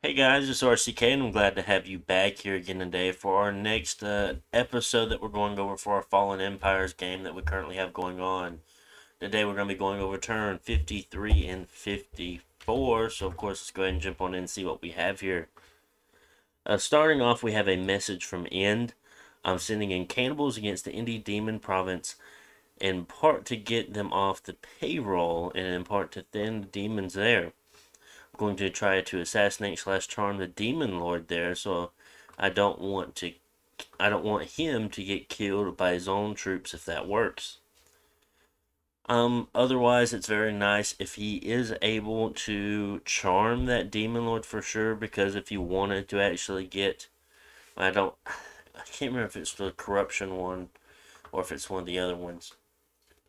Hey guys, it's RCK and I'm glad to have you back here again today for our next episode that we're going over for our Fallen Empires game that we currently have going on. Today we're going to be going over turn 53 and 54, so of course let's go ahead and jump on in and see what we have here. Starting off, we have a message from End. I'm sending in cannibals against the Indie Demon Province, in part to get them off the payroll and in part to thin the demons there. Going to try to assassinate slash charm the demon lord there, so I don't want him to get killed by his own troops if that works. Otherwise it's very nice if he is able to charm that demon lord for sure, because if you wanted to actually get, I can't remember if it's the corruption one or if it's one of the other ones.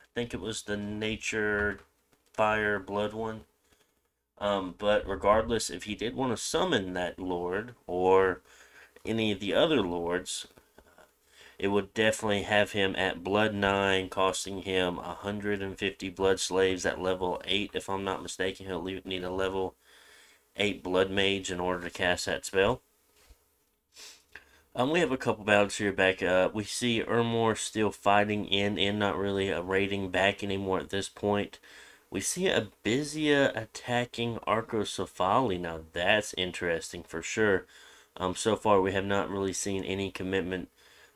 I think it was the nature fire blood one. But regardless, if he did want to summon that lord or any of the other lords, it would definitely have him at blood 9, costing him 150 blood slaves at level 8. If I'm not mistaken, he'll need a level 8 blood mage in order to cast that spell. We have a couple battles here back. We see Ermor still fighting in not really raiding back anymore at this point. We see Abyssian attacking Arcosa Folly. Now that's interesting for sure. So far we have not really seen any commitment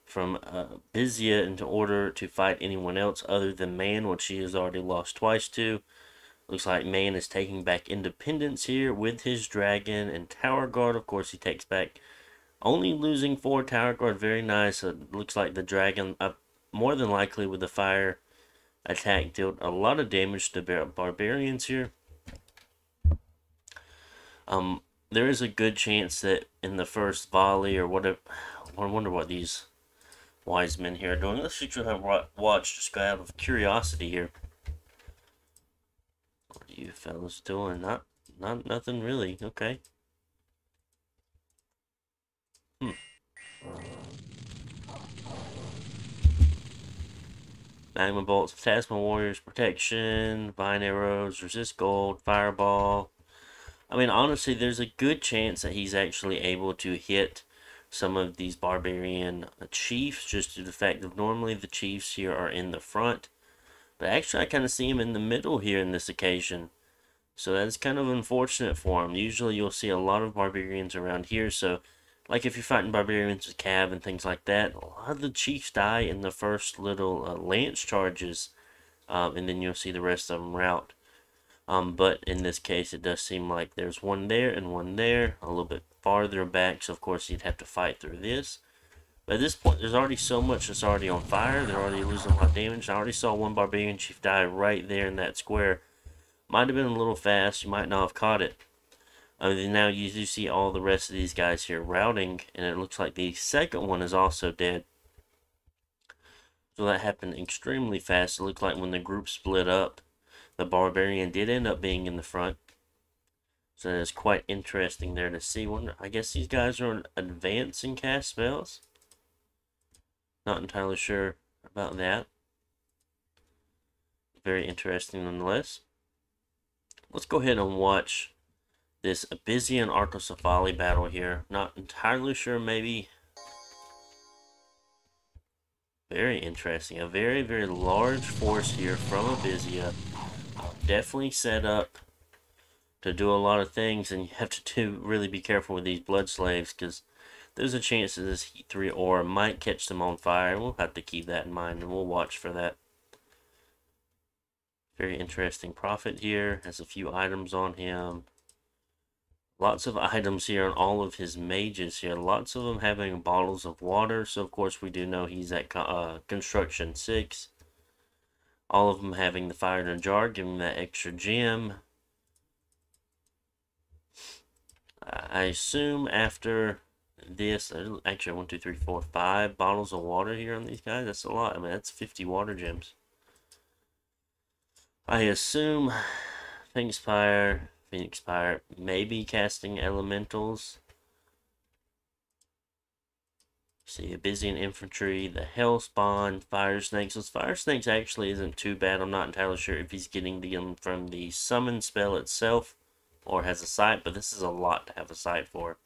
from Abyssian in order to fight anyone else other than Man, which she has already lost twice to. Looks like Man is taking back independence here with his dragon and tower guard. Of course he takes back, only losing 4 tower guard. Very nice. It looks like the dragon, more than likely with the fire attack, dealt a lot of damage to barbarians here. There is a good chance that in the first volley or whatever, I wonder what these wise men here are doing. Let's see what I watch, just out of curiosity here. What are you fellas doing? Not nothing really. Okay. Magma bolts, plasma warriors, protection, vine arrows, resist gold, fireball. I mean, honestly, there's a good chance that he's actually able to hit some of these barbarian chiefs, just due to the fact that normally the chiefs here are in the front. But actually, I kind of see him in the middle here in this occasion. So that's kind of unfortunate for him. Usually you'll see a lot of barbarians around here, so like if you're fighting barbarians with cav and things like that, a lot of the chiefs die in the first little lance charges, and then you'll see the rest of them rout. But in this case, it does seem like there's one there and one there, a little bit farther back, so of course you'd have to fight through this. But at this point, there's already so much that's already on fire. They're already losing a lot of damage. I already saw one barbarian chief die right there in that square. Might have been a little fast. You might not have caught it. Now you do see all the rest of these guys here routing, and it looks like the second one is also dead. So that happened extremely fast. It looked like when the group split up, the barbarian did end up being in the front. So it's quite interesting there to see. I guess these guys are advancing cast spells. Not entirely sure about that. Very interesting nonetheless. Let's go ahead and watch this Abyssian Arcosa Folly battle here. Not entirely sure, maybe. Very interesting. A very, very large force here from Abyssian. Definitely set up to do a lot of things, and you have to really be careful with these blood slaves, because there's a chance that this heat 3 aura might catch them on fire. We'll have to keep that in mind, and we'll watch for that. Very interesting prophet here. Has a few items on him. Lots of items here on all of his mages here. Lots of them having bottles of water. So, of course, we do know he's at construction 6. All of them having the fire in a jar, giving that extra gem. I assume after this, actually 1, 2, 3, 4, 5 bottles of water here on these guys. That's a lot. I mean, that's 50 water gems. I assume Phoenix Fire, maybe casting elementals. See, Abyssian infantry, the Hellspawn, fire snakes. Those fire snakes actually isn't too bad. I'm not entirely sure if he's getting them from the summon spell itself. or has a sight, but this is a lot to have a sight for.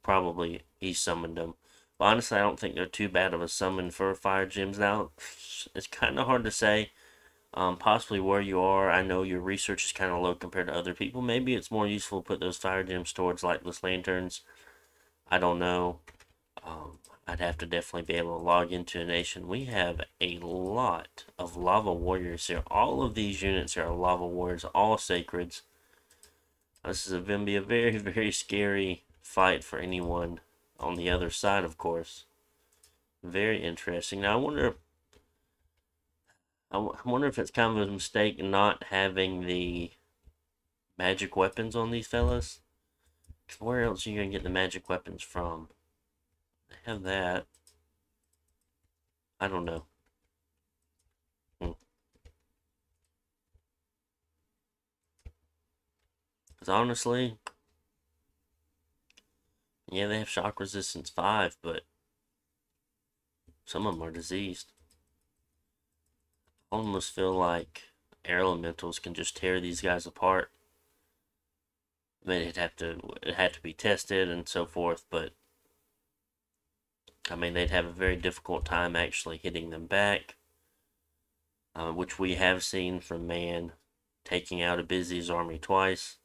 Probably he summoned them. But honestly, I don't think they're too bad of a summon for fire gems now. It's kind of hard to say. Possibly where you are. I know your research is kind of low compared to other people. Maybe it's more useful to put those fire gems towards lightless lanterns. I don't know. I'd have to definitely be able to log into a nation. We have a lot of lava warriors here. All of these units are lava warriors, all sacreds. This is going to be a very, very scary fight for anyone on the other side, of course. Very interesting. Now, I wonder if it's kind of a mistake not having the magic weapons on these fellas. Where else are you going to get the magic weapons from? They have that. I don't know. Because honestly, yeah, they have shock resistance 5, but some of them are diseased. I almost feel like air elementals can just tear these guys apart. I mean, it had to be tested and so forth, but I mean, they'd have a very difficult time actually hitting them back, which we have seen from Man taking out Abyss's army twice.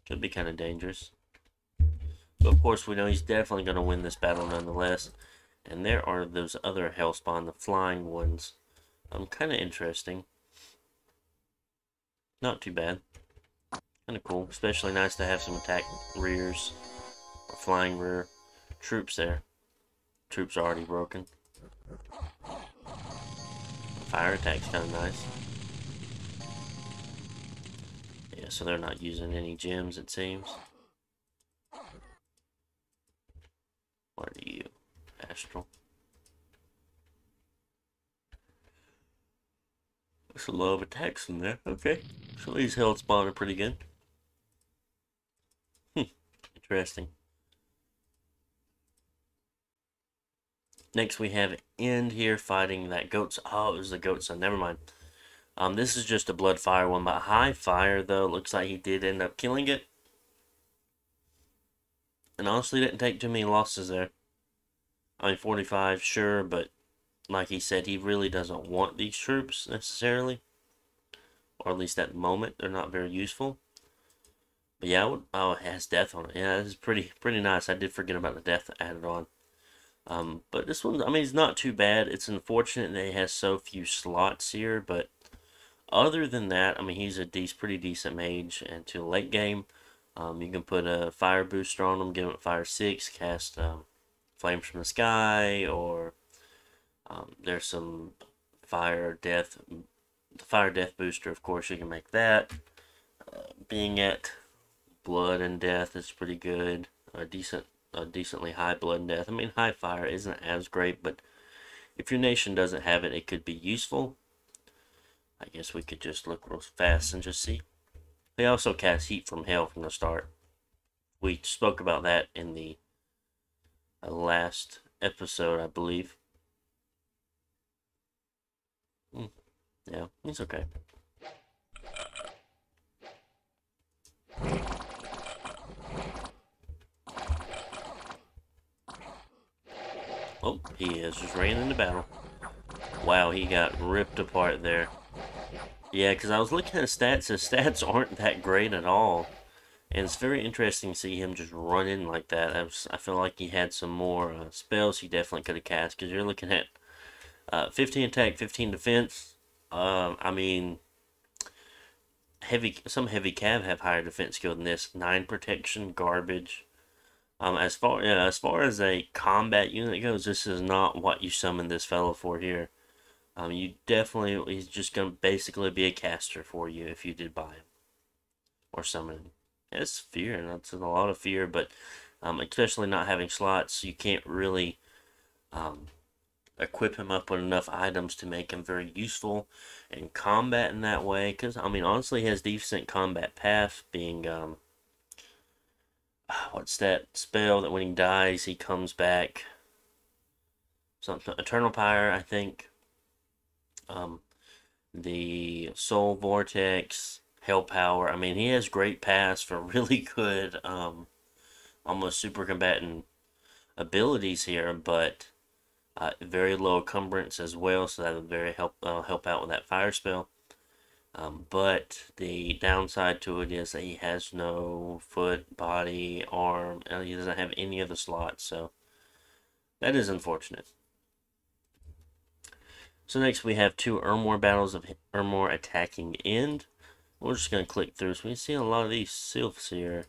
Could be kind of dangerous. But of course, we know he's definitely going to win this battle nonetheless. And there are those other Hellspawn, the flying ones. Kind of interesting. Not too bad. Kind of cool. Especially nice to have some attack rears. Or flying rear troops there. Troops are already broken. Fire attack's kind of nice. Yeah, so they're not using any gems, it seems. What are you? Astral. There's a lot of attacks in there. Okay. So these Hellspawn are pretty good. Interesting. Next we have End here fighting that goat. Oh, it was the goat son. Never mind. This is just a blood fire one, but high fire though. Looks like he did end up killing it. And honestly didn't take too many losses there. I mean 45, sure, but like he said, he really doesn't want these troops necessarily. Or at least at the moment, they're not very useful. But yeah, oh, it has death on it. Yeah, this is pretty nice. I did forget about the death added on. But this one, I mean, it's not too bad. It's unfortunate that he has so few slots here, but other than that, I mean, he's a pretty decent mage. And to late game, you can put a fire booster on him, give him fire 6, cast flames from the sky, or there's some fire death. The fire death booster, of course, you can make that. Being at blood and death is pretty good. Decently high blood and death. I mean, high fire isn't as great, but if your nation doesn't have it, it could be useful. I guess we could just look real fast and just see. They also cast heat from hell from the start. We spoke about that in the last episode, I believe. Yeah, it's okay. Oh, he has just ran into battle. Wow, he got ripped apart there. Yeah, because I was looking at his stats. His stats aren't that great at all. And it's very interesting to see him just run in like that. I feel like he had some more spells he definitely could have cast. Because you're looking at 15 attack, 15 defense. I mean, some heavy cav have higher defense skill than this. 9 protection, garbage. As far as a combat unit goes, this is not what you summon this fellow for here. He's just gonna basically be a caster for you if you did buy him or summon him. It's fear, and that's a lot of fear, but especially not having slots, you can't really equip him up with enough items to make him very useful in combat in that way. Because I mean, honestly, he has decent combat path, being what's that spell that when he dies he comes back? Something Eternal Pyre, I think. The Soul Vortex, Hell Power. I mean, he has great pass for really good, almost super combatant abilities here, but very low encumbrance as well, so that would very help out with that fire spell. But the downside to it is that he has no foot, body, arm, and he doesn't have any of the slots, so that is unfortunate. So next we have 2 Ermor battles of Ermor attacking end. We're just going to click through. So we see a lot of these sylphs here.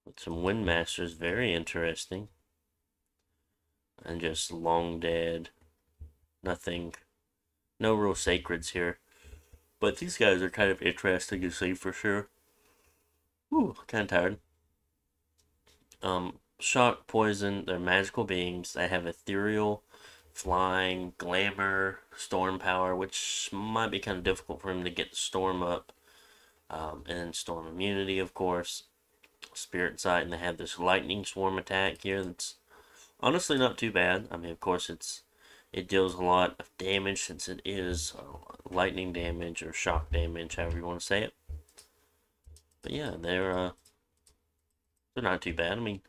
With some Windmasters, very interesting. And just long dead. Nothing. No real sacreds here. But these guys are kind of interesting to see for sure. Ooh, kind of tired. Shock, poison, they're magical beings. They have ethereal, flying, glamour, storm power, which might be kind of difficult for him to get the storm up. And then storm immunity, of course. Spirit sight, and they have this lightning swarm attack here that's honestly not too bad. I mean, of course, it deals a lot of damage since it is lightning damage or shock damage, however you want to say it. But yeah, they're not too bad. I mean,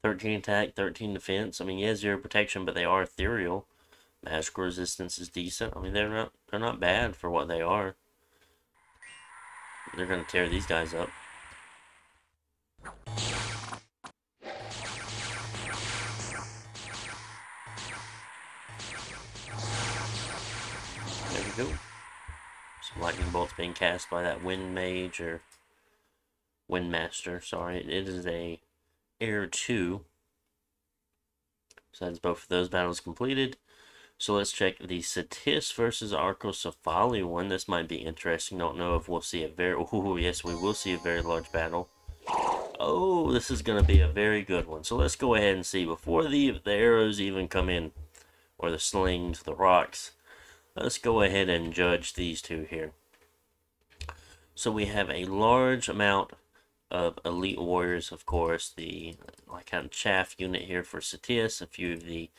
13 attack, 13 defense. I mean, he has 0 protection, but they are ethereal. Magical resistance is decent. I mean, they're not bad for what they are. They're gonna tear these guys up. There we go. Some lightning bolts being cast by that Wind Mage or Windmaster. Sorry, it is a Air 2. So that's both of those battles completed. So let's check the Satis versus Arcosa Folly one. This might be interesting. Don't know if we'll see a very... Oh, yes, we will see a very large battle. Oh, this is going to be a very good one. So let's go ahead and see. Before the arrows even come in, or the slings, the rocks, let's go ahead and judge these two here. So we have a large amount of elite warriors, of course. The kind of chaff unit here for Satis. A few of the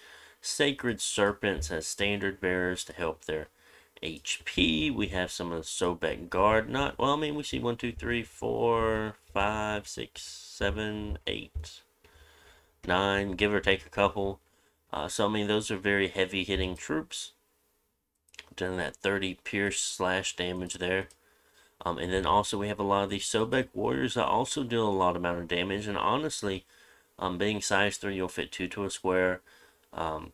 Sacred Serpents as standard bearers to help their HP. We have some of the Sobek Guard. Well, I mean, we see 1, 2, 3, 4, 5, 6, 7, 8, 9, give or take a couple. So, I mean, those are very heavy hitting troops. Doing that 30 pierce slash damage there. And then also we have a lot of these Sobek Warriors that also deal a lot amount of damage. And honestly, being size 3, you'll fit 2 to a square.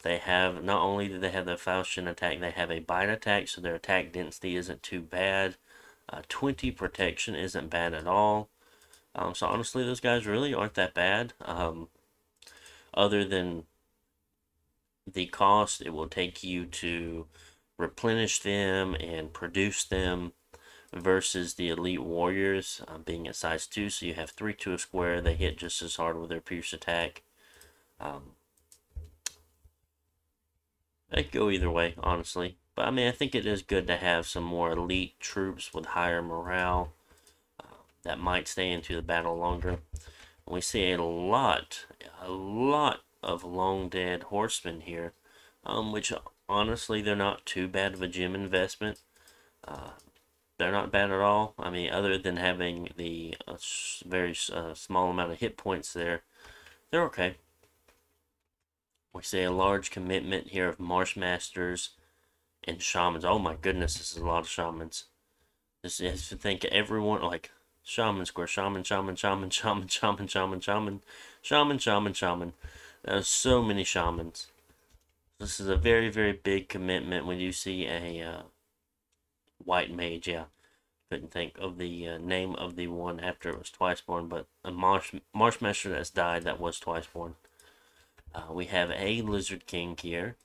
They have, not only do they have the Faustian attack, they have a bite attack, so their attack density isn't too bad. 20 protection isn't bad at all. So honestly, those guys really aren't that bad. Other than the cost it will take you to replenish them and produce them versus the elite warriors being at size 2, so you have 3 to a square. They hit just as hard with their pierce attack. They could go either way, honestly. But, I mean, I think it is good to have some more elite troops with higher morale that might stay into the battle longer. And we see a lot of long dead horsemen here, which, honestly, they're not too bad of a gem investment. They're not bad at all. I mean, other than having the very small amount of hit points there, they're okay. We see a large commitment here of Marshmasters and Shamans. Oh my goodness, this is a lot of Shamans. This is to think everyone, like, Shaman Square, Shaman, Shaman, Shaman, Shaman, Shaman, Shaman, Shaman, Shaman, Shaman, Shaman. There's so many Shamans. This is a very, very big commitment when you see a White Mage, yeah. Couldn't think of the name of the one after it was Twiceborn, but a Marshmaster that's died that was Twiceborn. We have a Lizard King here.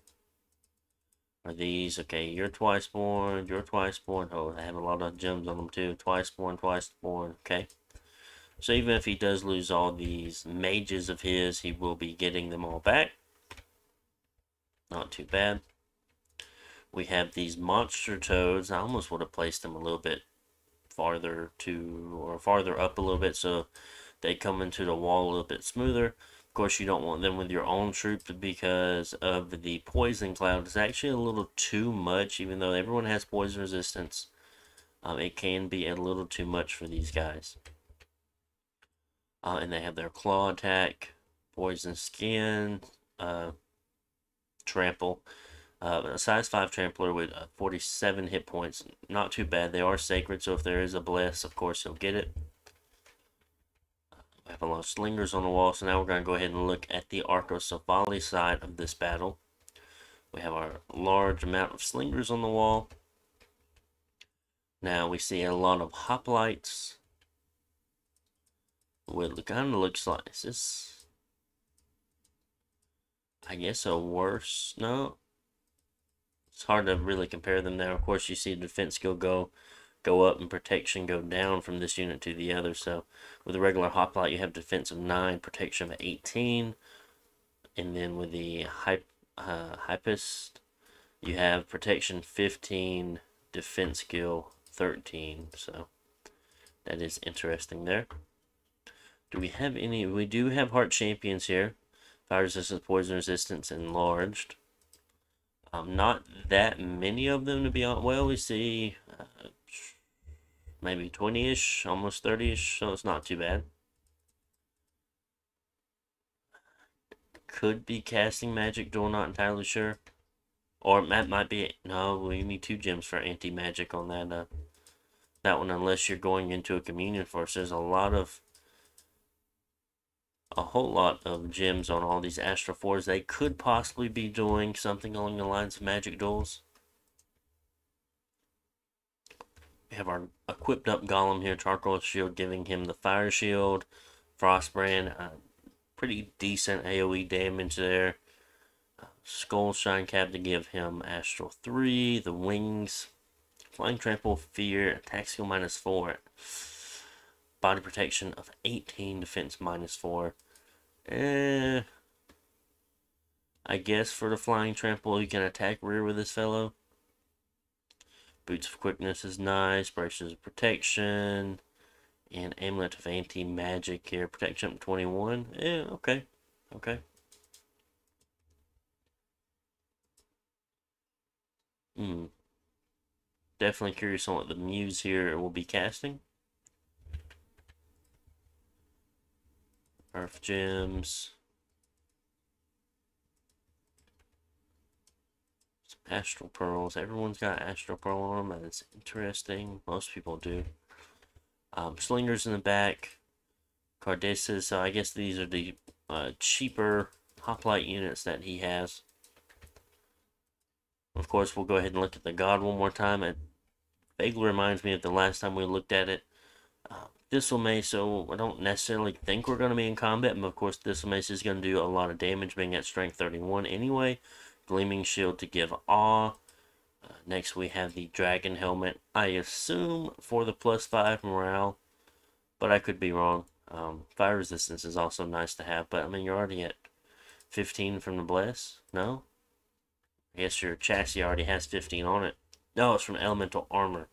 Are these, okay, you're Twiceborn, you're Twiceborn. Oh, they have a lot of gems on them too. Twiceborn, Twiceborn, okay. So even if he does lose all these mages of his, he will be getting them all back. Not too bad. We have these monster toads. I almost would have placed them a little bit farther up a little bit so they come into the wall a little bit smoother. Of course, you don't want them with your own troops because of the poison cloud. It's actually a little too much, even though everyone has poison resistance. it can be a little too much for these guys. And they have their claw attack, poison skin, trample. A size 5 trampler with 47 hit points. Not too bad. They are sacred, so if there is a bless, of course, he'll get it. We have a lot of slingers on the wall, so now we're going to go ahead and look at the Arcosa Folly side of this battle. We have our large amount of slingers on the wall. Now we see a lot of hoplites. What kind of looks like, is this, I guess, a worse, no? It's hard to really compare them there. Of course, you see defense skill go up and protection go down from this unit to the other. So with a regular hoplite, you have defense of 9, protection of 18. And then with the hypist, you have protection 15, defense skill 13. So that is interesting there. Do we have any? We do have heart champions here. Fire resistance, poison resistance, enlarged. Not that many of them, to be honest. Well, we see maybe 20-ish, almost 30-ish, so it's not too bad. Could be casting magic duel, not entirely sure. Or that might be, no, we need 2 gems for anti-magic on that one, unless you're going into a communion force. There's a whole lot of gems on all these Astral 4s. They could possibly be doing something along the lines of magic duels. We have our equipped up golem here, charcoal shield, giving him the fire shield, frostbrand, pretty decent AoE damage there. Skull shine cap to give him Astral 3, the wings, flying trample, fear, attack skill -4, body protection of 18, defense -4. I guess for the flying trample, you can attack rear with this fellow. Boots of quickness is nice, braces of protection, and amulet of anti-magic here, protection 21. Okay. Definitely curious on what the muse here will be casting. Earth gems. Some astral pearls. Everyone's got astral pearl on them. That is interesting. Most people do. Slingers in the back. Cardaces. So I guess these are the cheaper hoplite units that he has. Of course, we'll go ahead and look at the god one more time. It vaguely reminds me of the last time we looked at it. Thistle Mace, so I don't necessarily think we're going to be in combat, but of course Thistle Mace is going to do a lot of damage, being at strength 31 anyway. Gleaming Shield to give awe. Next we have the Dragon Helmet, I assume for the +5 morale, but I could be wrong. Fire Resistance is also nice to have, but I mean, you're already at 15 from the Bless, no? I guess your chassis already has 15 on it. No, it's from Elemental Armor.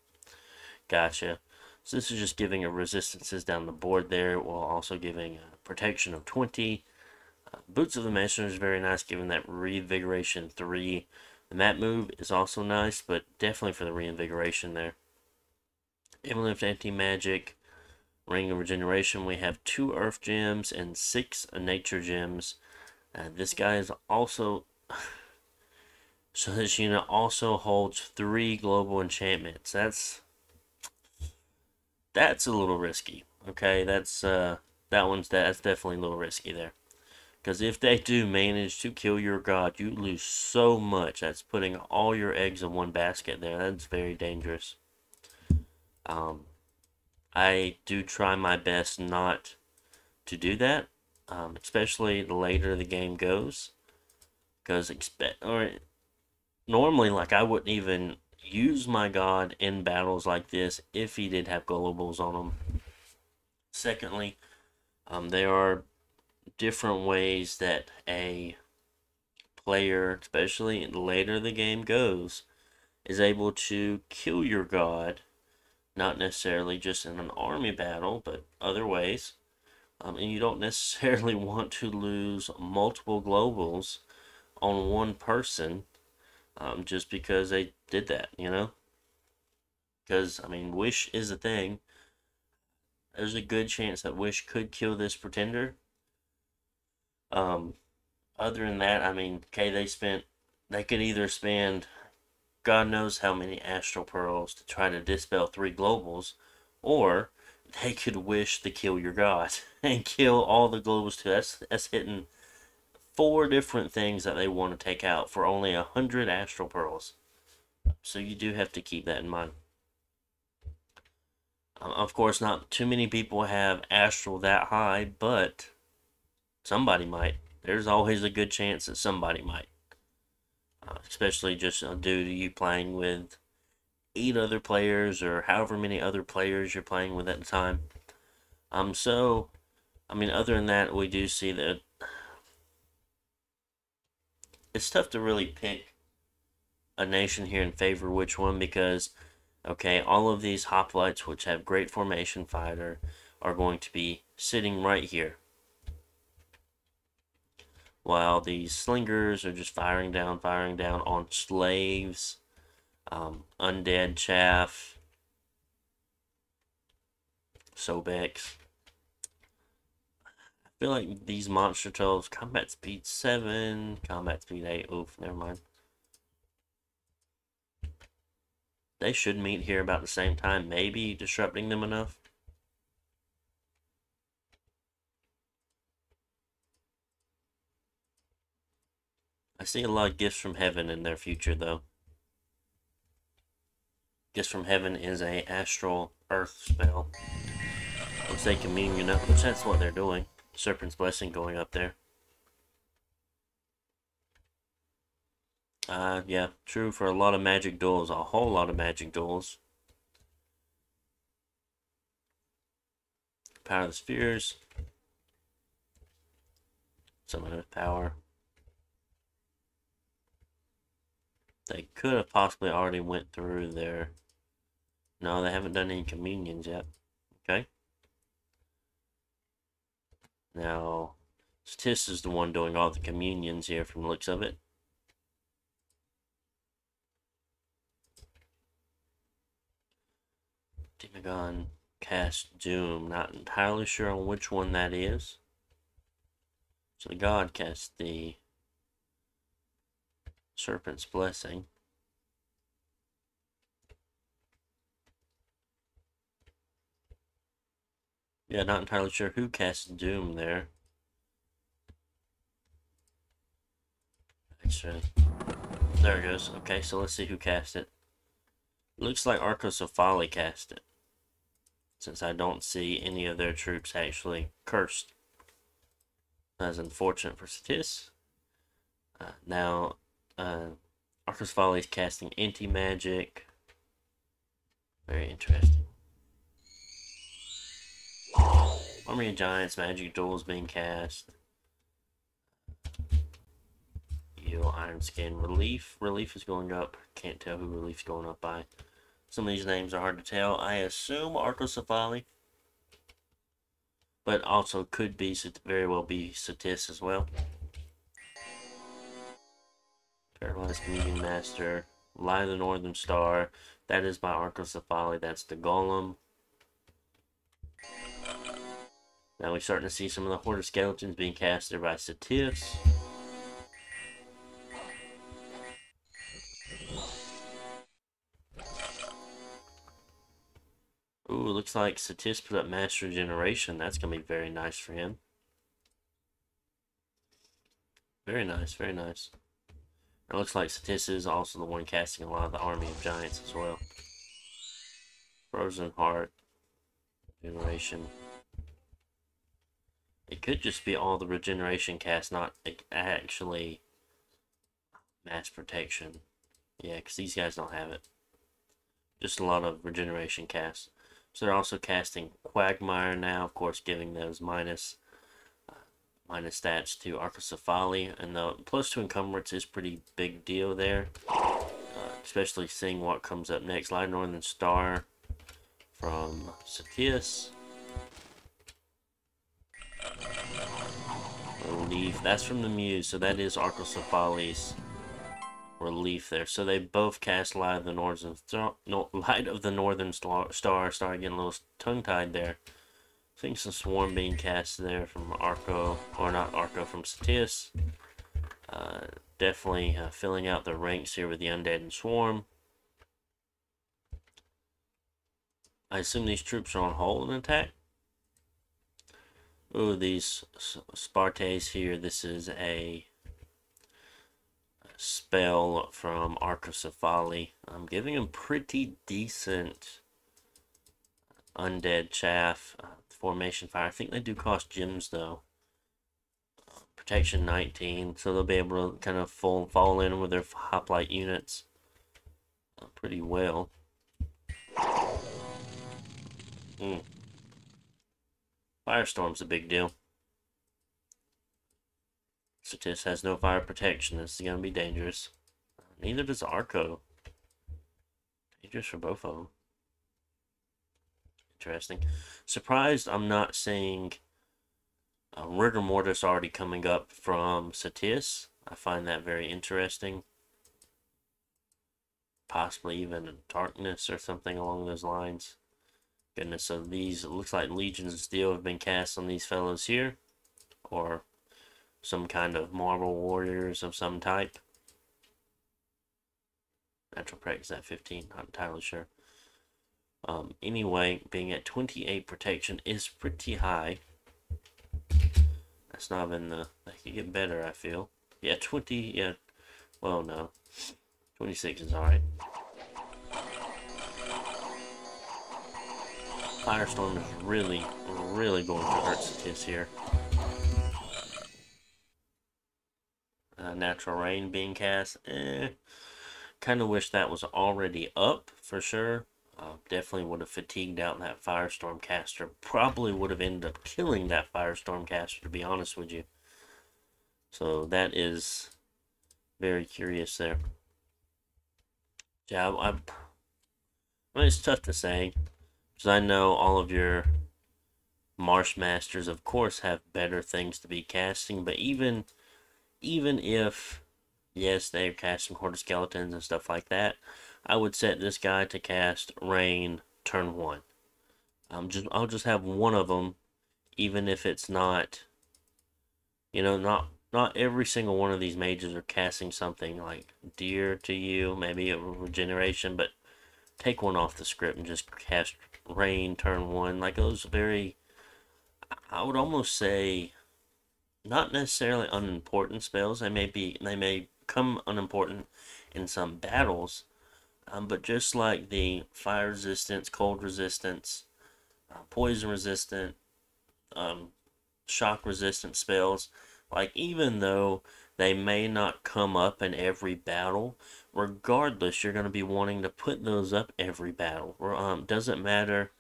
Gotcha. So this is just giving a resistances down the board there, while also giving a protection of 20. Boots of the Messenger is very nice, giving that reinvigoration 3. The map move is also nice, but definitely for the reinvigoration there. Amulet of Anti-Magic, Ring of Regeneration. We have 2 Earth Gems and 6 Nature Gems. This guy is also... So this unit also holds 3 global enchantments. That's a little risky. Okay, that's definitely a little risky there. Because if they do manage to kill your god, you lose so much. That's putting all your eggs in one basket there. That's very dangerous. I do try my best not to do that, especially the later the game goes. Because normally, like, I wouldn't even use my god in battles like this if he did have globables on him. Secondly, there are different ways that a player, especially the later the game goes, is able to kill your god, not necessarily just in an army battle, but other ways. And you don't necessarily want to lose multiple globals on one person just because they did that, you know? Because, I mean, Wish is a thing. There's a good chance that Wish could kill this Pretender. Other than that, I mean, okay, they could either spend God knows how many Astral Pearls to try to dispel 3 globals, or they could wish to kill your god and kill all the globals too. That's hitting 4 different things that they want to take out for only 100 Astral Pearls. So you do have to keep that in mind. Of course, not too many people have Astral that high, but somebody might. There's always a good chance that somebody might. Especially just due to you playing with 8 other players or however many other players you're playing with at the time. So, I mean, other than that, we do see that it's tough to really pick a nation here and favor which one, because, okay, all of these hoplites, which have great formation fighter, are going to be sitting right here, while these slingers are just firing down on slaves, undead chaff, Sobex. I feel like these monster trolls, combat speed 7, combat speed 8, oof, never mind. They should meet here about the same time, maybe disrupting them enough. I see a lot of gifts from heaven in their future, though. Gifts from heaven is a astral earth spell. Let's say communion up, which that's what they're doing. Serpent's blessing going up there. Yeah, true for a lot of magic duels, a whole lot of magic duels. Power of the spheres. Summon of power. They could have possibly already went through there. No, they haven't done any communions yet. Okay. Now, Tis is the one doing all the communions here from the looks of it. Demagon cast Doom. Not entirely sure on which one that is. So the god cast the Serpent's Blessing. Yeah, not entirely sure who cast Doom there. Actually, there it goes. Okay, so let's see who cast it. Looks like Arcosa Folly cast it, since I don't see any of their troops actually cursed. That's unfortunate for Satis. Now, Arcosa Folly is casting anti-magic. Very interesting. Army of Giants, Magic Duels being cast. Heal, Iron Skin, Relief. Relief is going up. Can't tell who Relief's going up by. Some of these names are hard to tell. I assume Arcosa Folly, but also could be, very well be Satis as well. Paralyzed Communion Master. Lie of the Northern Star. That is by Arcosa Folly. That's the Golem. Now we're starting to see some of the Horde of Skeletons being casted by Satis. Ooh, looks like Satis put up Master Regeneration. That's going to be very nice for him. Very nice, very nice. It looks like Satis is also the one casting a lot of the Army of Giants as well. Frozen Heart. Regeneration. It could just be all the regeneration cast, not actually mass protection. Yeah, because these guys don't have it. Just a lot of regeneration cast. So they're also casting Quagmire now, of course, giving those minus stats to Arcosa Folly. And the +2 encumbrance is pretty big deal there. Especially seeing what comes up next. Light Northern Star from Satis. Relief, that's from the Muse, so that is Arcosa Folly's relief there. So they both cast Light of the Northern Star. No, Light of the Northern Star. Started getting a little tongue-tied there. I think some Swarm being cast there from Arco, or not Arco, from Satis. Definitely filling out the ranks here with the Undead and Swarm. I assume these troops are on hold and attack. Ooh, these Spartes here. This is a spell from Arcosa Folly. I'm giving them pretty decent undead chaff. Formation fire. I think they do cost gems though. Protection 19, so they'll be able to kind of fall in with their hoplite units pretty well. Firestorm's a big deal. Satis has no fire protection. This is going to be dangerous. Neither does Arco. Dangerous for both of them. Interesting. Surprised I'm not seeing Rigor Mortis already coming up from Satis. I find that very interesting. Possibly even Darkness or something along those lines. Goodness, so these, it looks like Legions of Steel have been cast on these fellows here. Or some kind of Marble Warriors of some type. Natural Practice at 15, not entirely sure. Anyway, being at 28 protection is pretty high. That's not been the... They could get better, I feel. Yeah, 20... Yeah, well, no. 26 is alright. Firestorm is really, really going to hurt Satis here. Natural Rain being cast. Kind of wish that was already up, for sure. Definitely would have fatigued out that Firestorm caster. Probably would have ended up killing that Firestorm caster, to be honest with you. So that is very curious there. Yeah, I mean, it's tough to say. Because I know all of your Marsh Masters, of course, have better things to be casting. But even if, yes, they're casting Horde Skeletons and stuff like that, I would set this guy to cast Rain turn 1. I'll just have one of them, even if it's not, you know, not every single one of these mages are casting something like dear to you, maybe a regeneration, but take one off the script and just cast Rain turn 1. Like those very, I would almost say, not necessarily unimportant spells. They may become unimportant in some battles. But just like the fire resistance, cold resistance, poison resistant, shock resistant spells, like even though they may not come up in every battle, regardless, you're going to be wanting to put those up every battle. Doesn't matter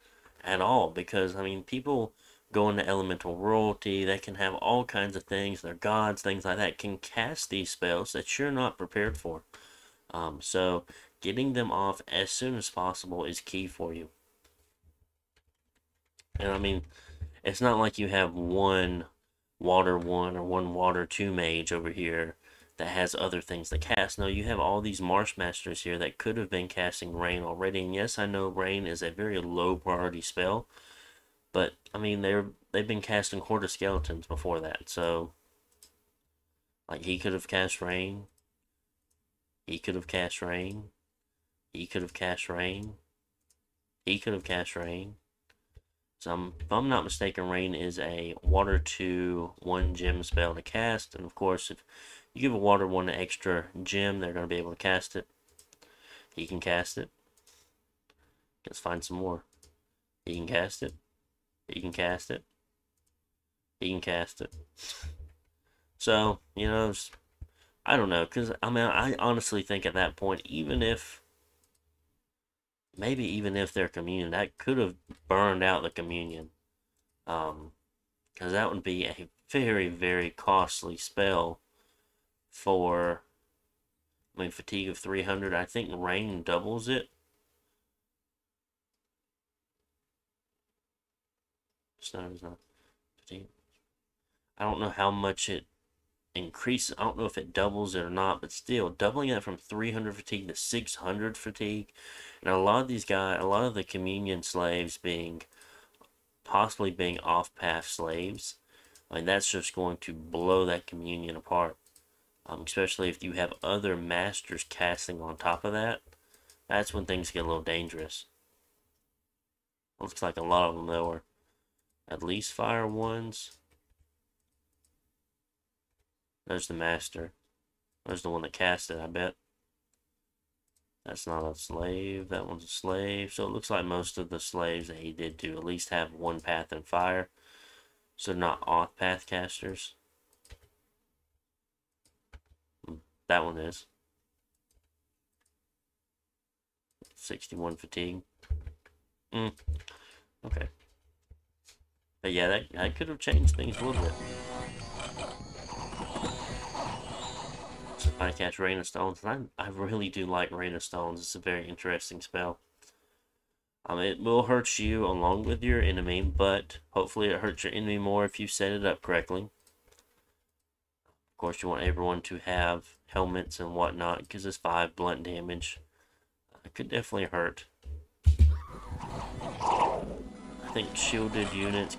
at all, because, I mean, people go into elemental royalty, they can have all kinds of things, their gods, things like that, can cast these spells that you're not prepared for. So getting them off as soon as possible is key for you. And I mean, it's not like you have one Water 1 or one Water 2 mage over here that has other things to cast. No, you have all these Marsh Masters here that could have been casting Rain already. And yes, I know Rain is a very low priority spell, but I mean, they've been casting Horde of Skeletons before that. So, like, he could have cast Rain. He could have cast Rain. He could have cast Rain. He could have cast Rain. So, if I'm not mistaken, Rain is a Water 2 1 gem spell to cast. And of course, if you give a Water 1 an extra gem, they're going to be able to cast it. He can cast it. Let's find some more. He can cast it. He can cast it. He can cast it. So, you know, I don't know. Because, I mean, I honestly think at that point, maybe even if they're communion, that could have burned out the communion. Because that would be a very, very costly spell for, I mean, fatigue of 300. I think Rain doubles it. It's not fatigue. I don't know how much it increases. I don't know if it doubles it or not, but still doubling it from 300 fatigue to 600 fatigue. And a lot of these guys, a lot of the communion slaves possibly being off-path slaves, I mean, that's just going to blow that communion apart. Especially if you have other masters casting on top of that. That's when things get a little dangerous. Looks like a lot of them, though, are at least fire ones. There's the master. There's the one that cast it, I bet. That's not a slave. That one's a slave. So it looks like most of the slaves that he did do at least have one path in fire. So not off-path casters. That one is. 61 fatigue. Okay. But yeah, that could have changed things a little bit. So if I catch Rain of Stones, and I really do like Rain of Stones. It's a very interesting spell. It will hurt you along with your enemy, but hopefully it hurts your enemy more if you set it up correctly. Of course, you want everyone to have helmets and whatnot, because it's 5 blunt damage. It could definitely hurt. I think shielded units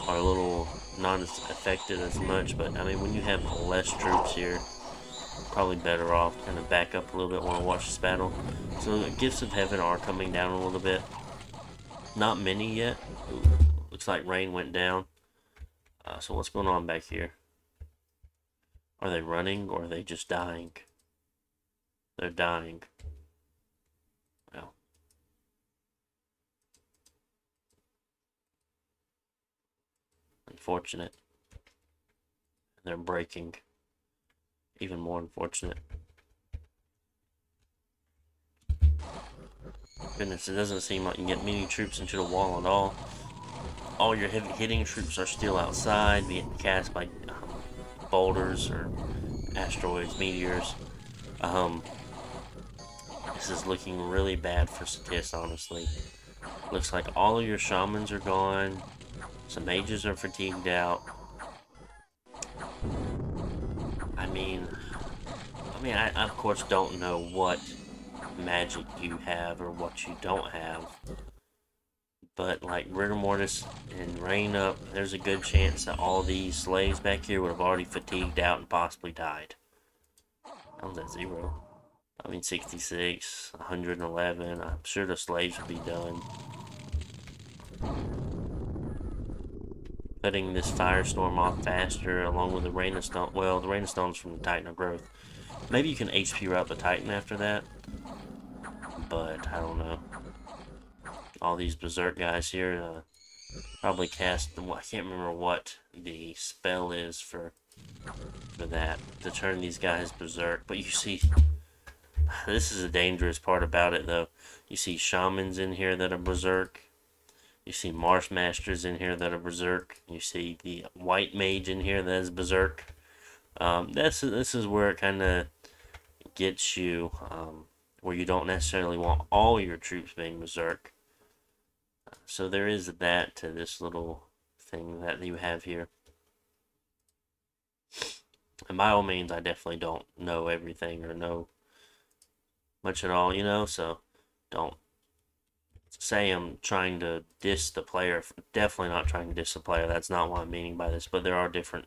are a little not as affected as much, but I mean, when you have less troops here, probably better off kind of back up a little bit when I watch this battle. So the Gifts of Heaven are coming down a little bit. Not many yet. Ooh, looks like rain went down. So what's going on back here? Are they running or are they just dying? They're dying. Well. Unfortunate. They're breaking. Even more unfortunate. Goodness, it doesn't seem like you can get many troops into the wall at all. All your heavy hitting troops are still outside, being cast by boulders or asteroids, meteors. This is looking really bad for Satis, honestly. Looks like all of your shamans are gone. Some mages are fatigued out. I mean, I of course don't know what magic you have or what you don't have. But like Rigor Mortis and Rain Up, there's a good chance that all these slaves back here would have already fatigued out and possibly died. How was that 0? I mean 66, 111. I'm sure the slaves would be done. Putting this Firestorm off faster along with the Rain of Stone. Well, the Rain of Stone's from the Titan of Growth. Maybe you can HP route the Titan after that. But I don't know. All these Berserk guys here probably cast. I can't remember what the spell is for that to turn these guys Berserk. But you see, this is a dangerous part about it, though. You see shamans in here that are Berserk. You see Marsh Masters in here that are Berserk. You see the White Mage in here that is Berserk. This is where it kind of gets you, where you don't necessarily want all your troops being Berserk. So there is that to this little thing that you have here. And by all means, I definitely don't know everything or know much at all, you know, so don't say I'm trying to diss the player. Definitely not trying to diss the player. That's not what I'm meaning by this, but there are different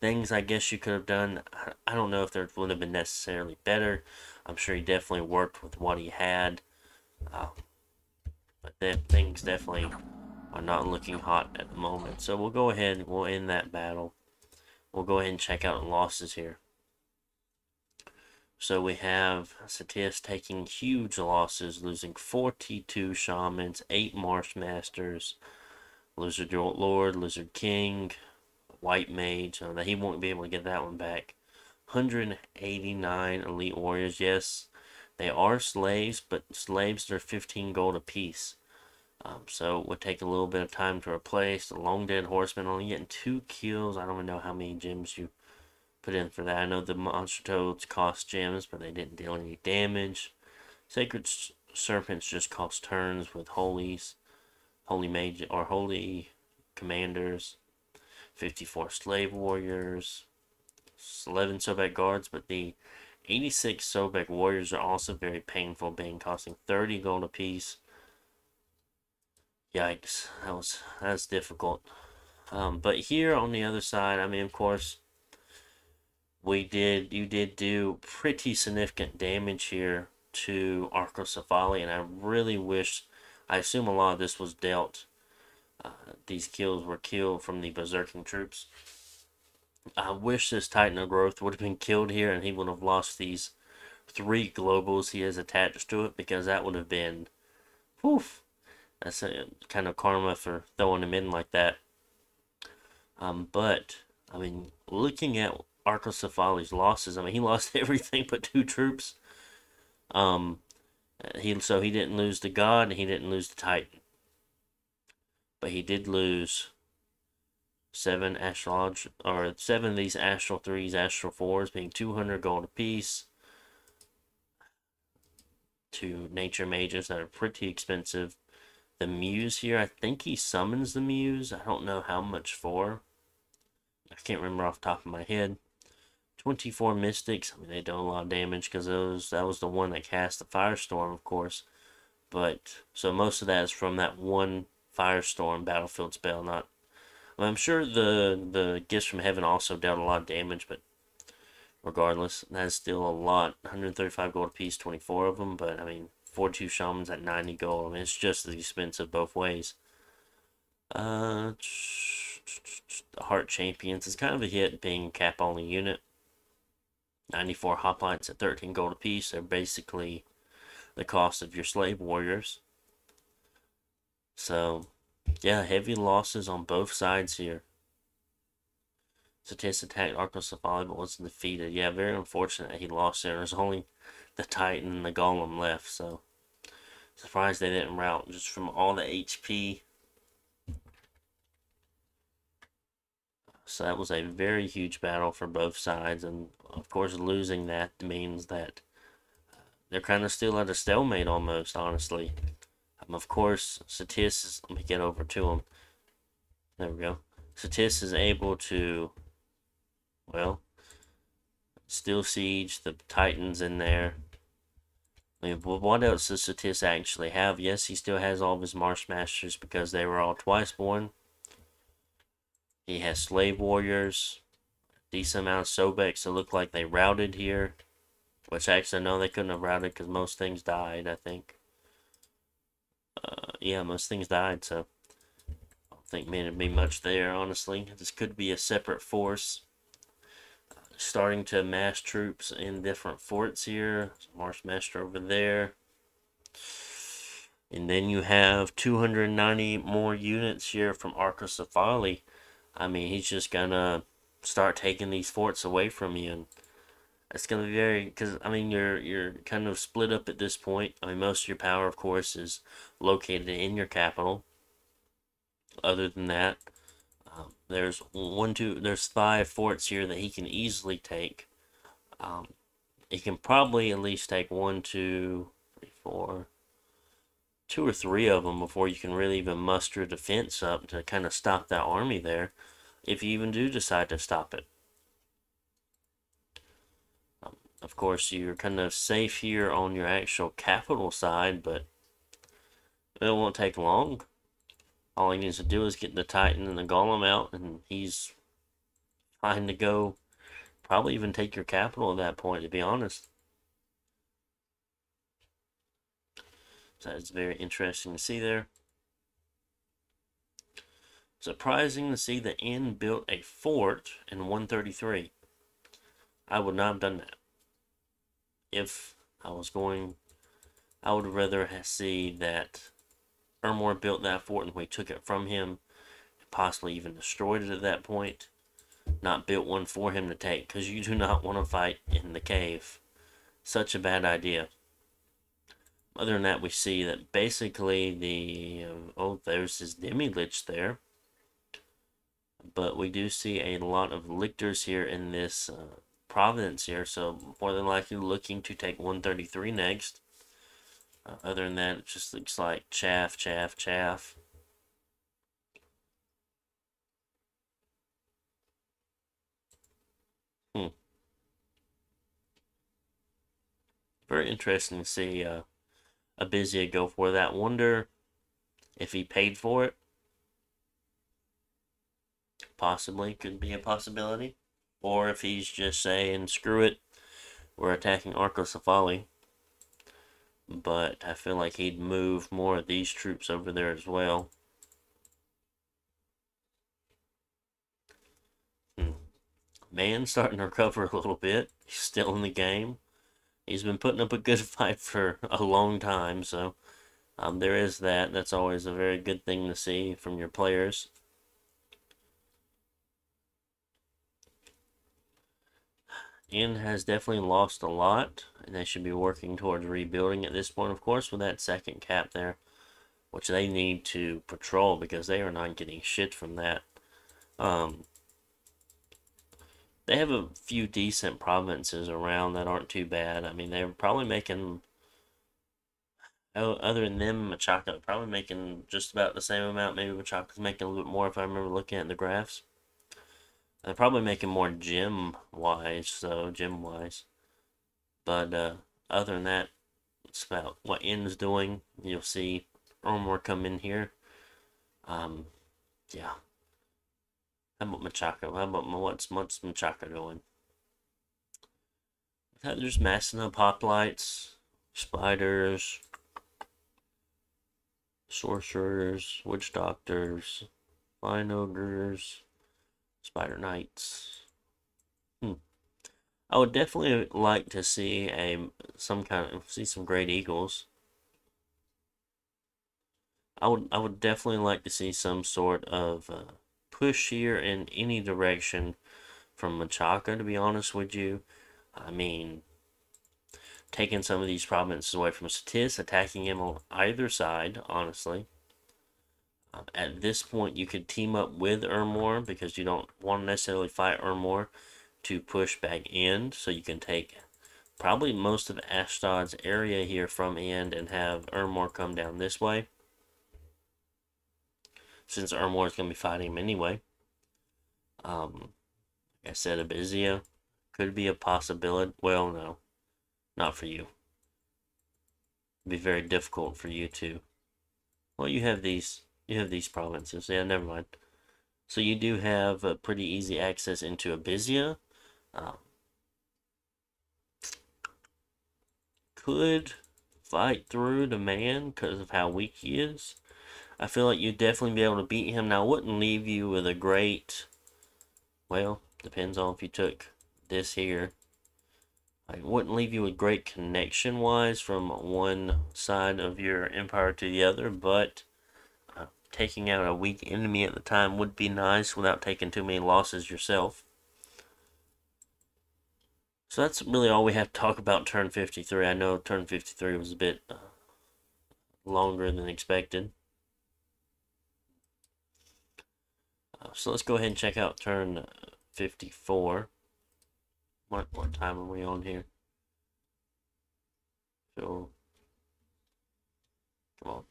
things I guess you could have done. I don't know if there would have been necessarily better. I'm sure he definitely worked with what he had. But things definitely are not looking hot at the moment. So we'll go ahead and we'll end that battle. We'll go ahead and check out the losses here. So we have Satis taking huge losses, losing 42 shamans, 8 marsh masters, Lizard Lord, Lizard King, White Mage. That he won't be able to get that one back. 189 elite warriors. Yes, they are slaves, but slaves are 15 gold apiece. So it would take a little bit of time to replace. The Long Dead Horseman only getting 2 kills. I don't even know how many gems you put in for that. I know the Monster Toads cost gems, but they didn't deal any damage. Sacred Serpents just cost turns with Holies, Holy Mage, or Holy Commanders. 54 Slave Warriors. 11 Sobek guards, but the 86 Sobek warriors are also very painful, being costing 30 gold apiece. Yikes, that's difficult. But here on the other side, I mean, of course, you did do pretty significant damage here to Arcosa Folly, and I really wish, I assume a lot of this was dealt. These kills were killed from the berserking troops. I wish this Titan of Growth would have been killed here, and he would have lost these 3 globals he has attached to it, because that would have been, woof. That's a kind of karma for throwing him in like that. But I mean, looking at Arcosa Folly's losses, I mean, he lost everything but 2 troops. He didn't lose the God, and he didn't lose the Titan, but he did lose 7 of these Astral 3s, Astral 4s, being 200 gold apiece. 2 Nature Mages that are pretty expensive. The Muse here, I think he summons the Muse. I don't know how much for. I can't remember off the top of my head. 24 Mystics. I mean, they do a lot of damage because that was the one that cast the Firestorm, of course. But so most of that is from that one Firestorm battlefield spell. Not. Well, I'm sure the Gifts from Heaven also dealt a lot of damage, but regardless, that's still a lot. 135 gold apiece, 24 of them. But I mean, 42 Shamans at 90 gold. I mean, it's just as expensive both ways. The Heart Champions is kind of a hit, being cap only unit. 94 Hoplites at 13 gold apiece. They're basically the cost of your slave warriors. So, yeah, heavy losses on both sides here. Satis attacked Arcosa Folly but wasn't defeated. Yeah, very unfortunate that he lost there. There's only the Titan and the Golem left, so surprised they didn't rout just from all the HP. So that was a very huge battle for both sides, and of course losing that means that they're kind of still at a stalemate almost, honestly. Of course, Satis is, let me get over to him. There we go. Satis is able to, well, still siege the Titans in there. I mean, what else does Satis actually have? Yes, he still has all of his Marsh Masters because they were all twice born. He has Slave Warriors, decent amount of Sobeks that look like they routed here. Which actually, no, they couldn't have routed because most things died, I think. Yeah, most things died, so I don't think it'd be much there, honestly. This could be a separate force. Starting to amass troops in different forts here. Marsh Master over there. And then you have 290 more units here from Arcosa Folly. I mean, he's just gonna start taking these forts away from you, and it's gonna be very, because I mean you're kind of split up at this point. I mean, most of your power, of course, is located in your capital. Other than that, there's 5 forts here that he can easily take. He can probably at least take 1, 2, 3, 4. 2 or 3 of them before you can really even muster a defense up to kind of stop that army there, if you even do decide to stop it. Of course, you're kind of safe here on your actual capital side, but it won't take long. All he needs to do is get the Titan and the Golem out, and he's fine to go. Probably even take your capital at that point, to be honest. So that's very interesting to see there. Surprising to see the Inn built a fort in 133. I would not have done that. If I was going, I would rather see that Ermor built that fort and we took it from him, and possibly even destroyed it at that point. Not built one for him to take, because you do not want to fight in the cave. Such a bad idea. Other than that, we see that basically the, there's his Demi-Lich there. But we do see a lot of lictors here in this province here, so more than likely looking to take 133 next. Other than that, it just looks like chaff, chaff, chaff. very interesting to see Abyssian go for that. Wonder if he paid for it. Possibly, could be a possibility. Or if he's just saying, screw it, we're attacking Arcosa Folly. But I feel like he'd move more of these troops over there as well. Man's starting to recover a little bit. He's still in the game. He's been putting up a good fight for a long time, so there is that. That's always a very good thing to see from your players. N has definitely lost a lot, and they should be working towards rebuilding at this point, of course, with that second cap there, which they need to patrol because they are not getting shit from that. They have a few decent provinces around that aren't too bad. I mean, they're probably making, other than them, Machaca probably making just about the same amount. Maybe Machaca's making a little bit more if I remember looking at the graphs. They're probably making more gem-wise, gem-wise. But other than that, it's about what N's doing. You'll see Ormor come in here. Yeah. How about Machaca? How about what's Machaca doing? They're just massing up hoplites, spiders, sorcerers, witch doctors, fine ogres, spider knights. I would definitely like to see some great eagles. I would definitely like to see some sort of push here in any direction from Machaca, to be honest with you. I mean, taking some of these provinces away from Satis, attacking him on either side, honestly. At this point, you could team up with Ermor because you don't want to necessarily fight Ermor to push back in, so you can take probably most of Ashdod's area here from end and have Ermor come down this way, since Ermor is going to be fighting him anyway. Like I said, Abyssian could be a possibility. Well, no, not for you. It'd be very difficult for you to. Well, you have these provinces. Yeah, never mind. So you do have a pretty easy access into Abyssian. Could fight through the man because of how weak he is. I feel like you'd definitely be able to beat him. Now, I wouldn't leave you with a great... Well, depends on if you took this here. I wouldn't leave you with great connection-wise from one side of your empire to the other, but taking out a weak enemy at the time would be nice without taking too many losses yourself. So that's really all we have to talk about turn 53. I know turn 53 was a bit longer than expected. So let's go ahead and check out turn 54. What time are we on here? So, come on.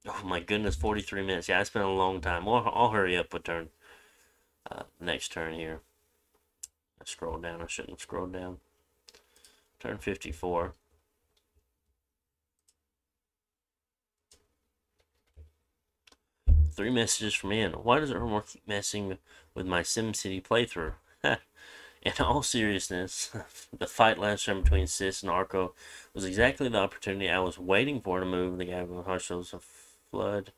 Oh my goodness, 43 minutes. Yeah, it's been a long time. I'll hurry up with turn. Next turn here. I scrolled down. I shouldn't have scrolled down. Turn 54. Three messages from Ann. Why does Ermor keep messing with my SimCity playthrough? In all seriousness, the fight last time between Sis and Arco was exactly the opportunity I was waiting for to move the guy with Harshos a flood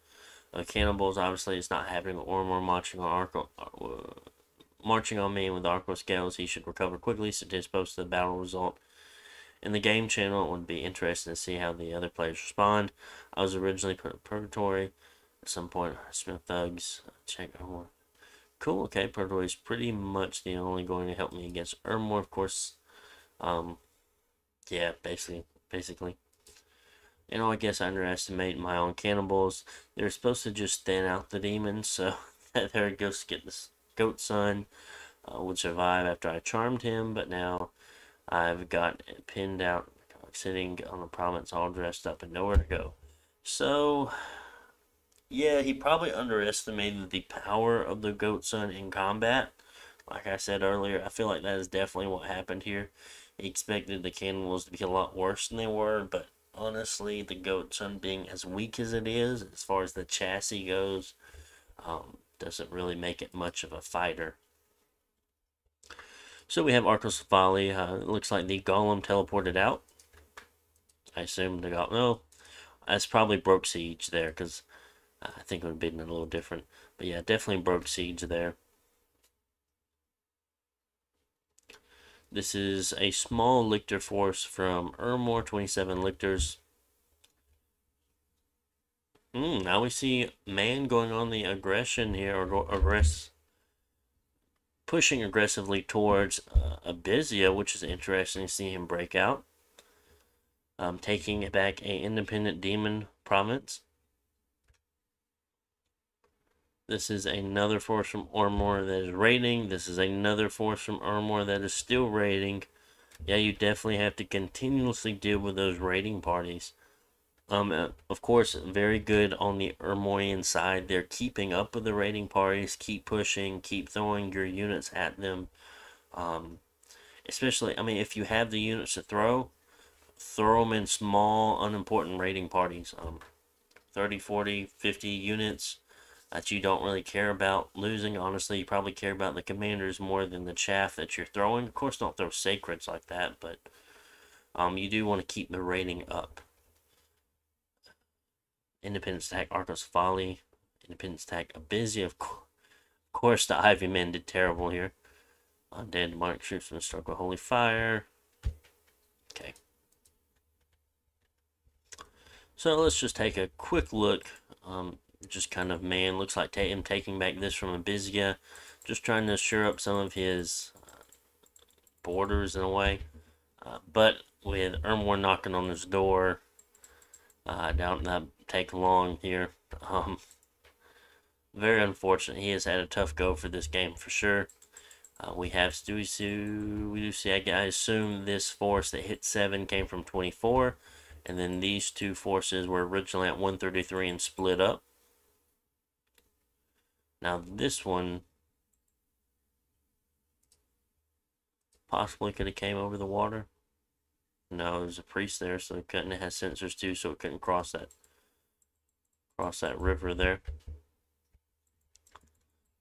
of cannibals. Obviously, it's not happening with Ormor marching on Arco. Marching on me with Arco scales, he should recover quickly. Satis posted the battle result in the game channel. It would be interesting to see how the other players respond. I was originally put in Purgatory. At some point, Smith Thugs. Check Ermor. Cool, okay. Purgatory is pretty much the only going to help me against Ermor, of course. Yeah, basically. You know, I guess I underestimate my own cannibals. They're supposed to just thin out the demons, so there it goes to get this goat son. Would survive after I charmed him, but now I've got pinned out, sitting on a province all dressed up and nowhere to go. So, yeah, he probably underestimated the power of the goat son in combat. Like I said earlier, I feel like that is definitely what happened here. expected the cannibals to be a lot worse than they were, but honestly, the goat son being as weak as it is, as far as the chassis goes, doesn't really make it much of a fighter. So we have Arcosa Folly. It looks like the golem teleported out. I assume the golem. No, that's probably broke siege there, because I think it would have been a little different. But yeah, definitely broke siege there. This is a small lictor force from Ermor, 27 lictors. Now we see man going on the aggression here, or pushing aggressively towards Abyssian, which is interesting to see him break out. Taking back a independent demon province. This is another force from Ermor that is raiding. This is another force from Ermor that is still raiding. Yeah, you definitely have to continuously deal with those raiding parties. Of course, very good on the Ermorian side. They're keeping up with the raiding parties. Keep pushing. Keep throwing your units at them. Especially, I mean, if you have the units to throw them in small, unimportant raiding parties. 30, 40, 50 units that you don't really care about losing. Honestly, you probably care about the commanders more than the chaff that you're throwing. Of course, don't throw sacreds like that, but you do want to keep the rating up. Independence attack Arcosa Folly. Independence attack Abyssian. Of course, the Ivy Men did terrible here. Undead demonic troops and struck with holy fire. Okay. So let's just take a quick look. Just kind of, man, looks like him taking back this from Abyssian. Just trying to shore up some of his borders in a way. But with Ermor knocking on his door, I doubt that take long here. Very unfortunate. He has had a tough go for this game for sure. We have Stewie. We do see, I assume this force that hit 7 came from 24. And then these two forces were originally at 133 and split up. Now this one possibly could have came over the water. No, there's a priest there, so it couldn't. It has sensors too, so it couldn't cross that river there.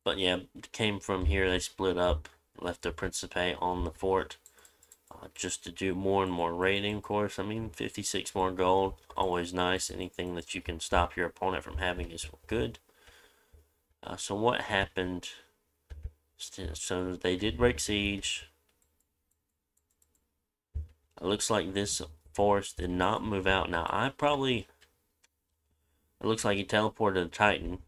But yeah, it came from here. They split up, left the Principe on the fort, just to do more and more raiding. Of course, I mean, 56 more gold, always nice. Anything that you can stop your opponent from having is good. So what happened? So they did break siege. It looks like this force did not move out. Now, it looks like he teleported a Titan.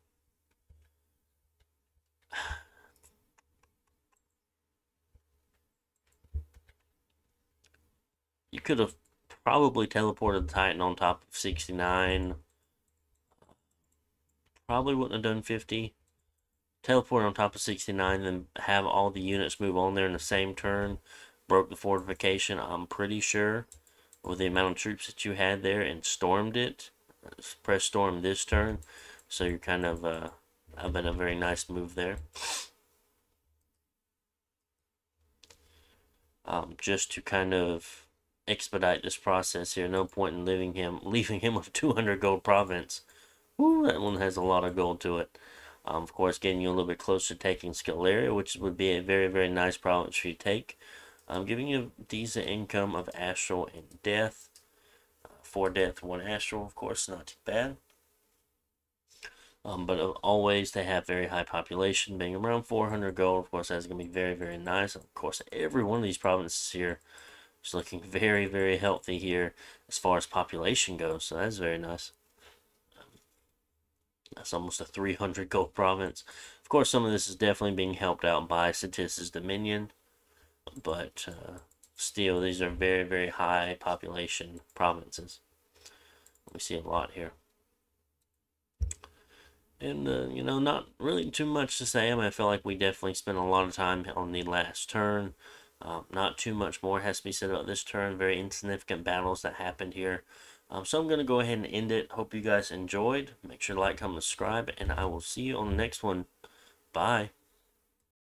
You could have probably teleported the Titan on top of 69. Probably wouldn't have done 50. Teleport on top of 69, then have all the units move on there in the same turn. Broke the fortification, I'm pretty sure, with the amount of troops that you had there, and stormed it. Press storm this turn, so you're kind of having a very nice move there. Just to kind of expedite this process here, no point in leaving him with 200 gold province. Ooh, that one has a lot of gold to it. Of course, getting you a little bit closer to taking Scalaria, which would be a very, very nice province for you to take. Giving you a decent income of Astral and Death. 4 Death, 1 Astral, of course, not too bad. But always they have very high population, being around 400 gold. Of course, that's going to be very, very nice. Of course, every one of these provinces here is looking very, very healthy here as far as population goes. So that's very nice. That's almost a 300 gold province. Of course, some of this is definitely being helped out by Satis's Dominion. But still, these are very, very high population provinces. We see a lot here. And, you know, not really too much to say. I mean, I feel like we definitely spent a lot of time on the last turn. Not too much more has to be said about this turn. Very insignificant battles that happened here. So I'm going to go ahead and end it. Hope you guys enjoyed. Make sure to like, comment, subscribe, and I will see you on the next one. Bye.